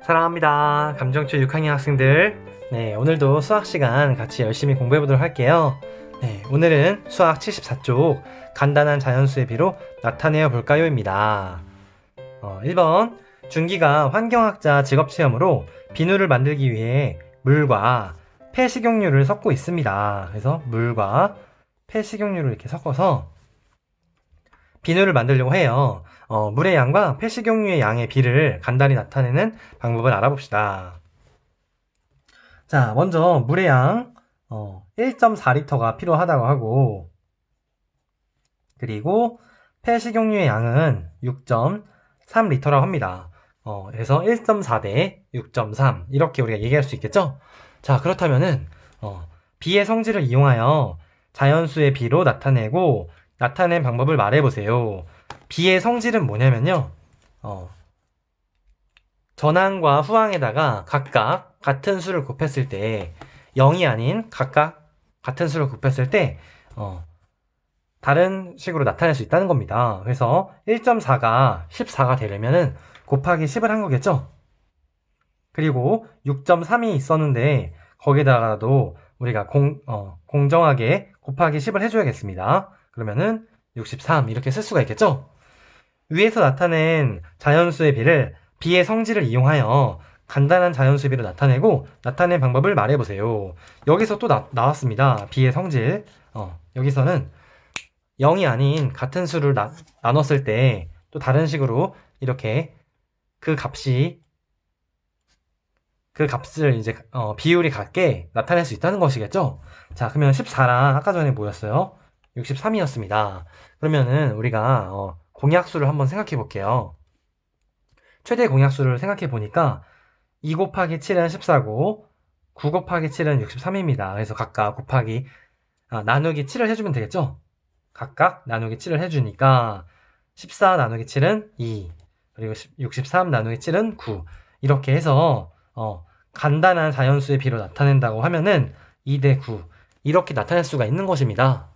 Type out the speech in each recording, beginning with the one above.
사랑합니다. 감정초 6학년 학생들. 네, 오늘도 수학 시간 같이 열심히 공부해 보도록 할게요. 네, 오늘은 수학 74쪽 간단한 자연수의 비로 나타내어 볼까요?입니다. 1번 준기가 환경학자 직업체험으로 비누를 만들기 위해 물과 폐식용유를 섞고 있습니다. 그래서 물과 폐식용유를 이렇게 섞어서 비누를 만들려고 해요. 물의 양과 폐식용유의 양의 비를 간단히 나타내는 방법을 알아봅시다. 자, 먼저 물의 양 1.4L가 필요하다고 하고, 그리고 폐식용유의 양은 6.3L라고 합니다. 그래서 1.4 대 6.3 이렇게 우리가 얘기할 수 있겠죠? 자, 그렇다면은 비의 성질을 이용하여 자연수의 비로 나타내고 나타낸 방법을 말해보세요. 비의 성질은 뭐냐면요. 전항과 후항에다가 각각 같은 수를 곱했을 때 0이 아닌 각각 같은 수를 곱했을 때 다른 식으로 나타낼 수 있다는 겁니다. 그래서 1.4가 14가 되려면은 곱하기 10을 한 거겠죠? 그리고 6.3이 있었는데 거기다가도 우리가 공정하게 곱하기 10을 해줘야겠습니다. 그러면은 63 이렇게 쓸 수가 있겠죠? 위에서 나타낸 자연수의 비를 비의 성질을 이용하여 간단한 자연수의 비로 나타내고 나타낸 방법을 말해보세요. 여기서 또 나왔습니다. 비의 성질. 여기서는 0이 아닌 같은 수를 나눴을 때 또 다른 식으로 이렇게 그 값을 이제 비율이 같게 나타낼 수 있다는 것이겠죠? 자, 그러면 14랑 아까 전에 뭐였어요? 63이었습니다. 그러면은 우리가 공약수를 한번 생각해 볼게요. 최대 공약수를 생각해 보니까 2 곱하기 7은 14고 9 곱하기 7은 63입니다. 그래서 각각 나누기 7을 해주면 되겠죠? 각각 나누기 7을 해주니까 14 나누기 7은 2, 그리고 63 나누기 7은 9 이렇게 해서 간단한 자연수의 비로 나타낸다고 하면은 2 대 9 이렇게 나타낼 수가 있는 것입니다.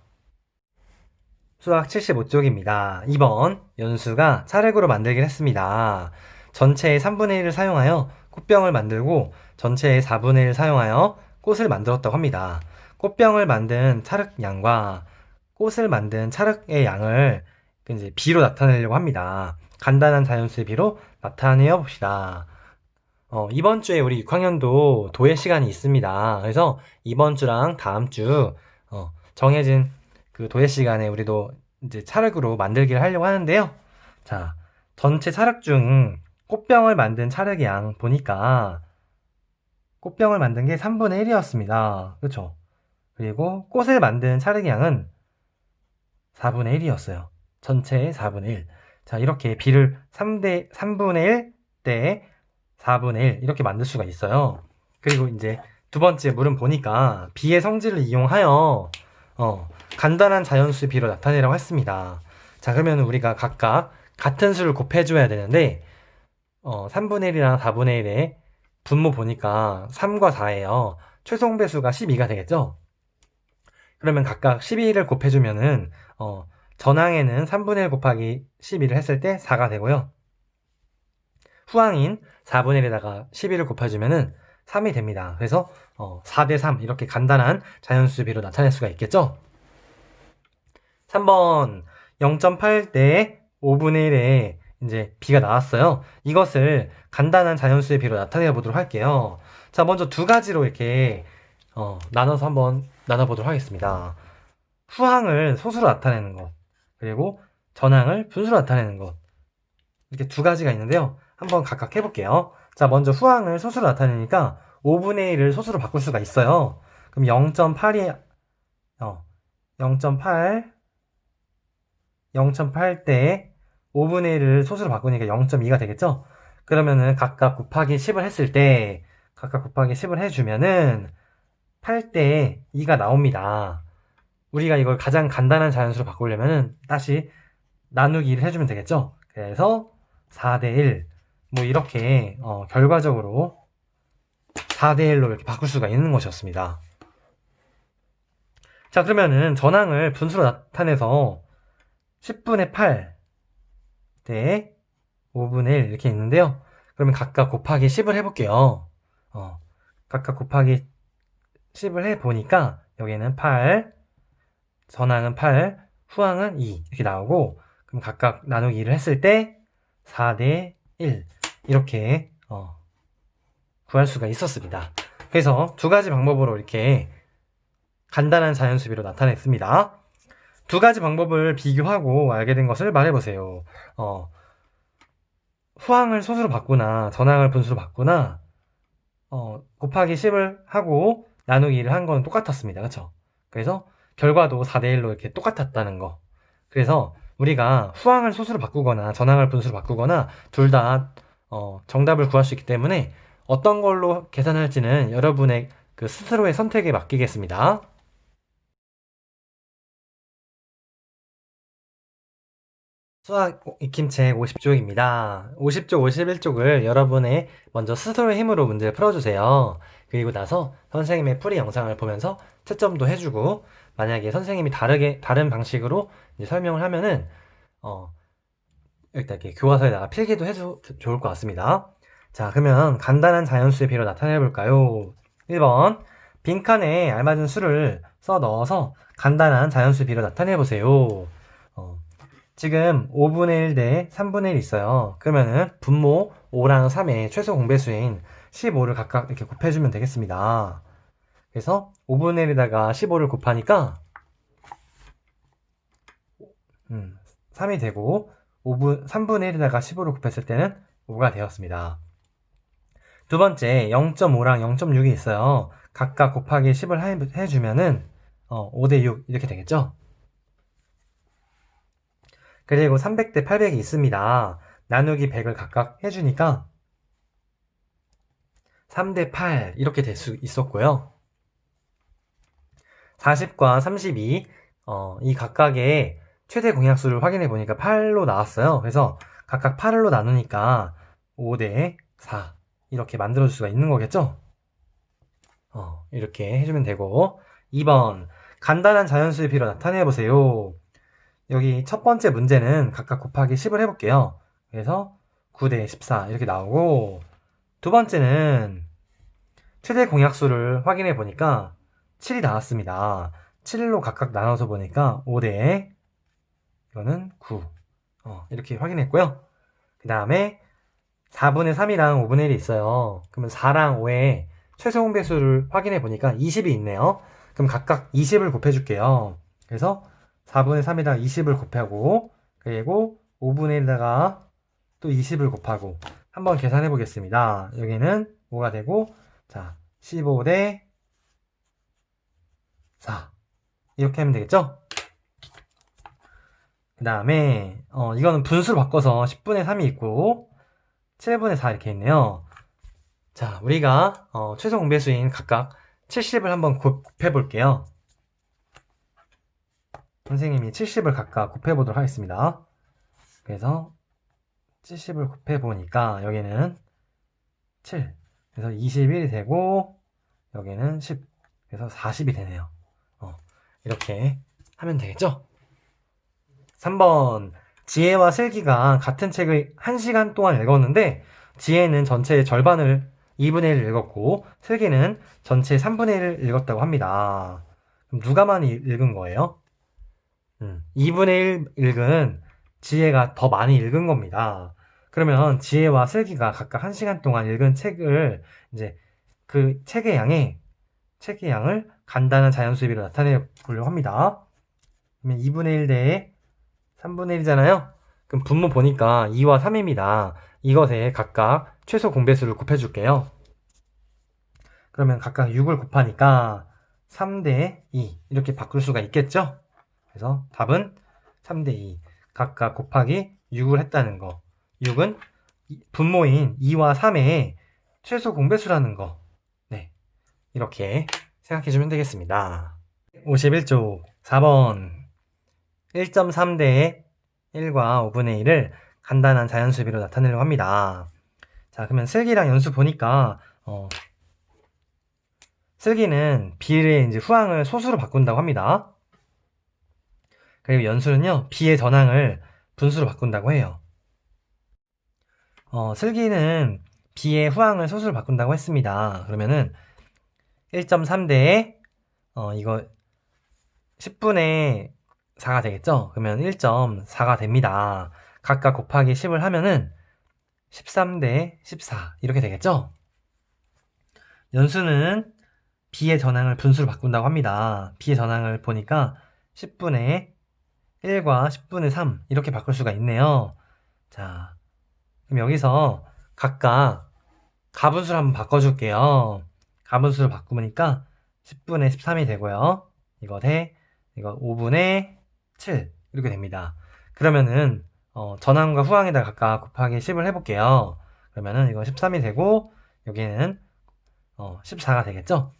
수학 75쪽입니다. 2번 연수가 차례으로 만들기를 했습니다. 전체의 3분의 1을 사용하여 꽃병을 만들고 전체의 4분의 1을 사용하여 꽃을 만들었다고 합니다. 꽃병을 만든 찰흙 양과 꽃을 만든 찰흙의 양을 이제 비로 나타내려고 합니다. 간단한 자연수의 비로 나타내어 봅시다. 이번 주에 우리 6학년도 도예 시간이 있습니다. 그래서 이번 주랑 다음 주 정해진 그 도예 시간에 우리도 이제 찰흙으로 만들기를 하려고 하는데요. 자, 전체 찰흙 중 꽃병을 만든 찰흙의 양 보니까 꽃병을 만든 게 3분의 1이었습니다. 그렇죠? 그리고 꽃을 만든 찰흙의 양은 4분의 1이었어요. 전체의 4분의 1. 자, 이렇게 비를 3분의 1 대 4분의 1 이렇게 만들 수가 있어요. 그리고 이제 두 번째 물은 보니까 비의 성질을 이용하여 간단한 자연수의 비로 나타내라고 했습니다. 자, 그러면 우리가 각각 같은 수를 곱해줘야 되는데 3분의 1이랑 4분의 1의 분모 보니까 3과 4예요. 최종 배수가 12가 되겠죠? 그러면 각각 12를 곱해주면은 전항에는 3분의 1 곱하기 12를 했을 때 4가 되고요. 후항인 4분의 1에다가 12를 곱해주면은 3이 됩니다. 그래서 4 대 3 이렇게 간단한 자연수의 비로 나타낼 수가 있겠죠? 3번 0.8 대 5분의 1에 이제 비가 나왔어요. 이것을 간단한 자연수의 비로 나타내 보도록 할게요. 자, 먼저 두 가지로 이렇게 나눠서 한번 나눠보도록 하겠습니다. 후항을 소수로 나타내는 것, 그리고 전항을 분수로 나타내는 것. 이렇게 두 가지가 있는데요. 한번 각각 해볼게요. 자, 먼저 후항을 소수로 나타내니까 5분의 1을 소수로 바꿀 수가 있어요. 그럼 0.8 대 5분의 1을 소수로 바꾸니까 0.2가 되겠죠? 그러면은 각각 곱하기 10을 했을 때, 각각 곱하기 10을 해주면은 8 대 2가 나옵니다. 우리가 이걸 가장 간단한 자연수로 바꾸려면은 다시 나누기 1을 해주면 되겠죠? 그래서 4 대 1, 뭐 이렇게 결과적으로 4 대 1로 이렇게 바꿀 수가 있는 것이었습니다. 자, 그러면은 전항을 분수로 나타내서 10분의 8 대 5분의 1 이렇게 있는데요. 그러면 각각 곱하기 10을 해볼게요. 각각 곱하기 10을 해보니까 여기는 8, 전항은 8, 후항은 2 이렇게 나오고, 그럼 각각 나누기 1을 했을 때 4대 1 이렇게 구할 수가 있었습니다. 그래서 두 가지 방법으로 이렇게 간단한 자연수비로 나타냈습니다. 두 가지 방법을 비교하고 알게 된 것을 말해보세요. 후항을 소수로 바꾸나 전항을 분수로 바꾸나 곱하기 10을 하고 나누기 1을 한 건 똑같았습니다. 그쵸? 그래서 결과도 4대1로 이렇게 똑같았다는 거. 그래서 우리가 후항을 소수로 바꾸거나 전항을 분수로 바꾸거나 둘 다 정답을 구할 수 있기 때문에 어떤 걸로 계산할지는 여러분의 그 스스로의 선택에 맡기겠습니다. 수학 익힘책 50쪽입니다. 50쪽, 51쪽을 여러분의 먼저 스스로의 힘으로 문제를 풀어주세요. 그리고 나서 선생님의 풀이 영상을 보면서 채점도 해주고, 만약에 선생님이 다른 방식으로 이제 설명을 하면은, 여기다 이렇게 교과서에다가 필기도 해도 좋을 것 같습니다. 자, 그러면 간단한 자연수의 비로 나타내 볼까요? 1번, 빈칸에 알맞은 수를 써 넣어서 간단한 자연수의 비로 나타내 보세요. 지금 5분의 1 대 3분의 1 있어요. 그러면은 분모 5랑 3의 최소 공배수인 15를 각각 이렇게 곱해주면 되겠습니다. 그래서 5분의 1에다가 15를 곱하니까 3이 되고 3분의 1에다가 15를 곱했을 때는 5가 되었습니다. 두 번째 0.5랑 0.6이 있어요. 각각 곱하기 10을 해주면은 5대 6 이렇게 되겠죠? 그리고 300대 800이 있습니다. 나누기 100을 각각 해주니까 3대 8 이렇게 될 수 있었고요. 40과 32, 이 각각의 최대 공약수를 확인해 보니까 8로 나왔어요. 그래서 각각 8로 나누니까 5대 4 이렇게 만들어줄 수가 있는 거겠죠? 이렇게 해주면 되고, 2번 간단한 자연수의 비로 나타내 보세요. 여기 첫 번째 문제는 각각 곱하기 10을 해볼게요. 그래서 9대 14 이렇게 나오고, 두 번째는 최대 공약수를 확인해 보니까 7이 나왔습니다. 7로 각각 나눠서 보니까 5대 이거는 9 이렇게 확인했고요. 그 다음에 4분의 3이랑 5분의 1이 있어요. 그러면 4랑 5의 최소 공배수를 확인해 보니까 20이 있네요. 그럼 각각 20을 곱해줄게요. 그래서 4분의 3에다가 20을 곱하고, 그리고 5분의 1에다가 또 20을 곱하고 한번 계산해 보겠습니다. 여기는 5가 되고, 자 15대 4 이렇게 하면 되겠죠? 그 다음에 이거는 분수로 바꿔서 10분의 3이 있고 7분의 4 이렇게 있네요. 자, 우리가 최소 공배수인 각각 70을 한번 곱해 볼게요. 선생님이 70을 각각 곱해 보도록 하겠습니다. 그래서 70을 곱해 보니까 여기는 7, 그래서 21이 되고 여기는 10, 그래서 40이 되네요. 이렇게 하면 되겠죠? 3번, 지혜와 슬기가 같은 책을 1시간 동안 읽었는데 지혜는 전체의 절반을 2분의 1을 읽었고 슬기는 전체의 3분의 1을 읽었다고 합니다. 그럼 누가 많이 읽은 거예요? 2분의 1 읽은 지혜가 더 많이 읽은 겁니다. 그러면 지혜와 슬기가 각각 1시간 동안 읽은 책을 이제 그 책의 양을 간단한 자연수비로 나타내 보려고 합니다. 그러면 2분의 1 대 3분의 1이잖아요. 그럼 분모 보니까 2와 3입니다. 이것에 각각 최소 공배수를 곱해줄게요. 그러면 각각 6을 곱하니까 3대 2 이렇게 바꿀 수가 있겠죠? 그래서 답은 3대 2 각각 곱하기 6을 했다는 거. 6은 분모인 2와 3의 최소 공배수라는 거. 네, 이렇게 생각해주면 되겠습니다. 51쪽 4번 1.3대 1과 5분의 1을 간단한 자연수비로 나타내려고 합니다. 자, 그러면 슬기랑 연수 보니까 슬기는 B의 이제 후항을 소수로 바꾼다고 합니다. 그리고 연수는요, B의 전항을 분수로 바꾼다고 해요. 슬기는 B의 후항을 소수로 바꾼다고 했습니다. 그러면은 1.3대에 이거 10분의 4가 되겠죠? 그러면 1.4가 됩니다. 각각 곱하기 10을 하면은 13대 14 이렇게 되겠죠? 연수는 B의 전항을 분수로 바꾼다고 합니다. B의 전항을 보니까 10분의 1과 10분의 3 이렇게 바꿀 수가 있네요. 자, 그럼 여기서 각각 가분수를 한번 바꿔줄게요. 가분수를 바꾸니까 10분의 13이 되고요. 이거 5분의 7 이렇게 됩니다. 그러면은 전항과 후항에다 각각 곱하기 10을 해볼게요. 그러면은 이거 13이 되고 여기는 14가 되겠죠?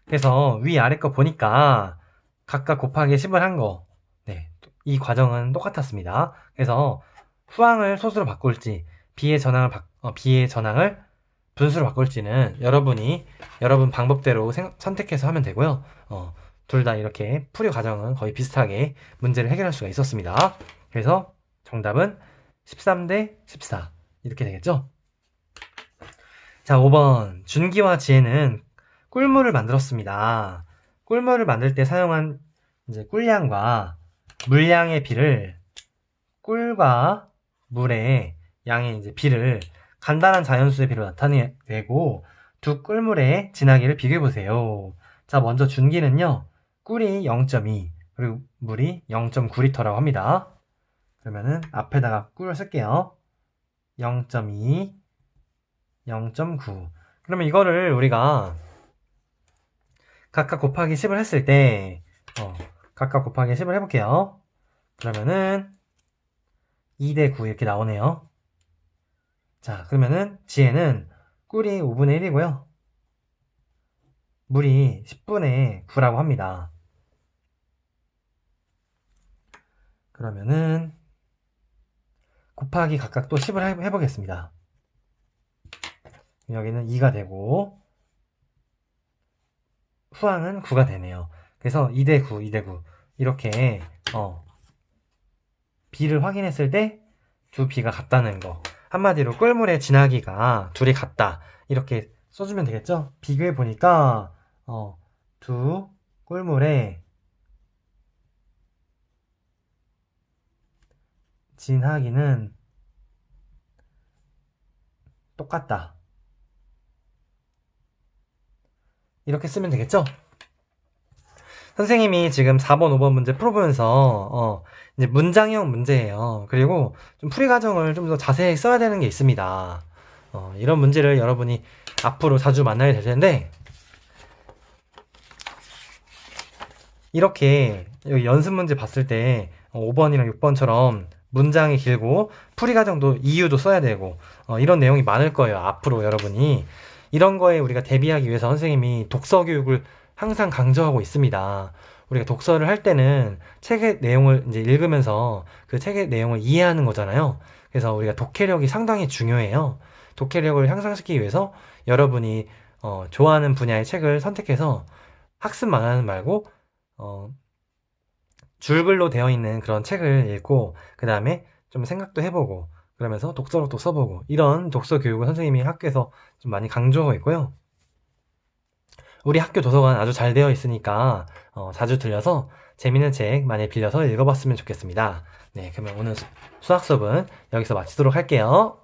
그래서 위아래 거 보니까 각각 곱하기 10을 한 거, 네, 이 과정은 똑같았습니다. 그래서 후항을 소수로 바꿀지 B의 전항을 분수로 바꿀지는 여러분 방법대로 선택해서 하면 되고요. 둘 다 이렇게 풀이 과정은 거의 비슷하게 문제를 해결할 수가 있었습니다. 그래서 정답은 13대 14 이렇게 되겠죠? 자, 5번 준기와 지혜는 꿀물을 만들었습니다. 꿀물을 만들 때 사용한 이제 꿀량과 물량의 비를 꿀과 물의 양의 이제 비를 간단한 자연수의 비로 나타내고 두 꿀물의 진하기를 비교해 보세요. 자, 먼저 준기는요. 꿀이 0.2 그리고 물이 0.9리터라고 합니다. 그러면은 앞에다가 꿀을 쓸게요. 0.2 0.9 그러면 이거를 우리가 각각 곱하기 10을 했을 때 각각 곱하기 10을 해볼게요. 그러면은 2대 9 이렇게 나오네요. 자, 그러면은 지혜는 꿀이 5분의 1이고요. 물이 10분의 9라고 합니다. 그러면은 곱하기 각각 또 10을 해보겠습니다. 여기는 2가 되고 후항은 9가 되네요. 그래서 2대 9, 2대 9 이렇게 B를 확인했을 때 두 B가 같다는 거. 한마디로 꿀물의 진하기가 둘이 같다. 이렇게 써주면 되겠죠? 비교해 보니까 두 꿀물의 진하기는 똑같다. 이렇게 쓰면 되겠죠? 선생님이 지금 4번, 5번 문제 풀어보면서 이제 문장형 문제예요. 그리고 좀 풀이 과정을 좀 더 자세히 써야 되는 게 있습니다. 이런 문제를 여러분이 앞으로 자주 만나게 될 텐데 이렇게 여기 연습 문제 봤을 때 5번이랑 6번처럼 문장이 길고 풀이 과정도 이유도 써야 되고 이런 내용이 많을 거예요. 앞으로 여러분이 이런 거에 우리가 대비하기 위해서 선생님이 독서 교육을 항상 강조하고 있습니다. 우리가 독서를 할 때는 책의 내용을 이제 읽으면서 그 책의 내용을 이해하는 거잖아요. 그래서 우리가 독해력이 상당히 중요해요. 독해력을 향상시키기 위해서 여러분이 좋아하는 분야의 책을 선택해서 학습만 하는 말고 줄글로 되어 있는 그런 책을 읽고 그 다음에 좀 생각도 해보고 그러면서 독서록도 써보고 이런 독서 교육을 선생님이 학교에서 좀 많이 강조하고 있고요. 우리 학교 도서관 아주 잘 되어 있으니까 자주 들려서 재밌는 책 많이 빌려서 읽어봤으면 좋겠습니다. 네, 그러면 오늘 수학 수업은 여기서 마치도록 할게요.